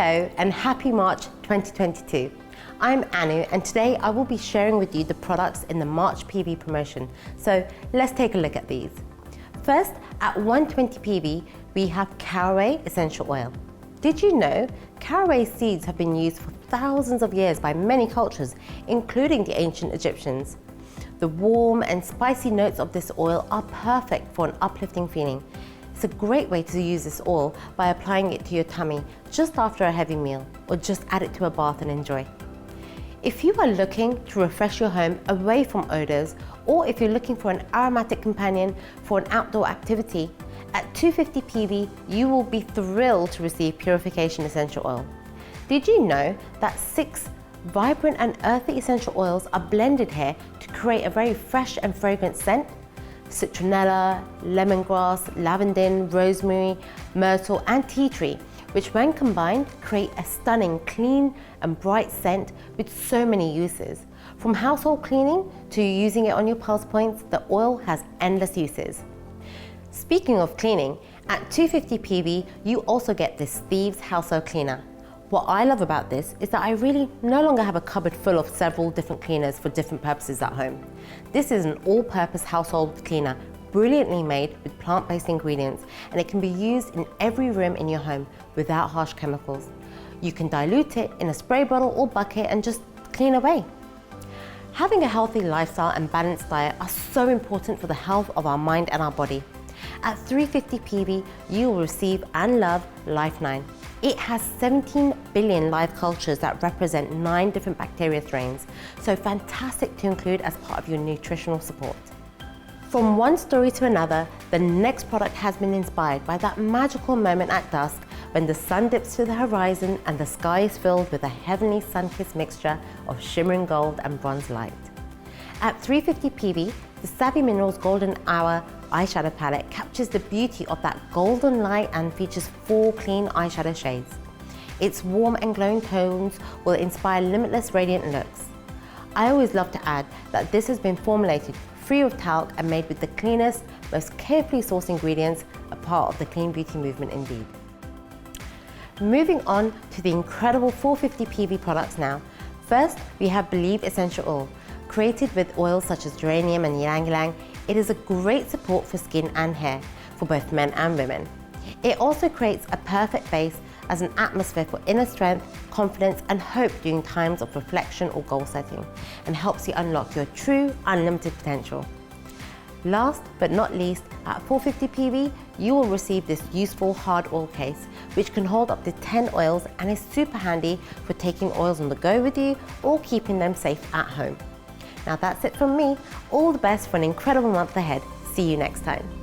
Hello and happy March 2022. I'm Anu and today I will be sharing with you the products in the March PV promotion. So let's take a look at these. First, at 120 PV, we have caraway essential oil. Did you know caraway seeds have been used for thousands of years by many cultures, including the ancient Egyptians? The warm and spicy notes of this oil are perfect for an uplifting feeling. It's a great way to use this oil by applying it to your tummy just after a heavy meal, or just add it to a bath and enjoy. If you are looking to refresh your home away from odors, or if you're looking for an aromatic companion for an outdoor activity, at 250 PV, you will be thrilled to receive Purification Essential Oil. Did you know that 6 vibrant and earthy essential oils are blended here to create a very fresh and fragrant scent? Citronella, lemongrass, lavender, rosemary, myrtle and tea tree, which when combined create a stunning, clean and bright scent with so many uses. From household cleaning to using it on your pulse points, the oil has endless uses. Speaking of cleaning, at 250 PV, you also get this Thieves Household Cleaner. What I love about this is that I really no longer have a cupboard full of several different cleaners for different purposes at home. This is an all-purpose household cleaner, brilliantly made with plant-based ingredients, and it can be used in every room in your home without harsh chemicals. You can dilute it in a spray bottle or bucket and just clean away. Having a healthy lifestyle and balanced diet are so important for the health of our mind and our body. At 350 PV, you will receive and love Life 9. It has 17 billion live cultures that represent 9 different bacteria strains, so fantastic to include as part of your nutritional support. From one story to another, the next product has been inspired by that magical moment at dusk when the sun dips to the horizon and the sky is filled with a heavenly sun-kissed mixture of shimmering gold and bronze light. At 350 PV, the Savvy Minerals Golden Hour eyeshadow palette captures the beauty of that golden light and features 4 clean eyeshadow shades. Its warm and glowing tones will inspire limitless radiant looks. I always love to add that this has been formulated free of talc and made with the cleanest, most carefully sourced ingredients, a part of the clean beauty movement indeed. Moving on to the incredible 450 PV products now. First, we have Believe Essential Oil. Created with oils such as geranium and ylang-ylang, it is a great support for skin and hair for both men and women. It also creates a perfect base as an atmosphere for inner strength, confidence and hope during times of reflection or goal setting, and helps you unlock your true, unlimited potential. Last but not least, at 450 PV, you will receive this useful hard oil case, which can hold up to 10 oils and is super handy for taking oils on the go with you or keeping them safe at home. Now that's it from me. All the best for an incredible month ahead. See you next time.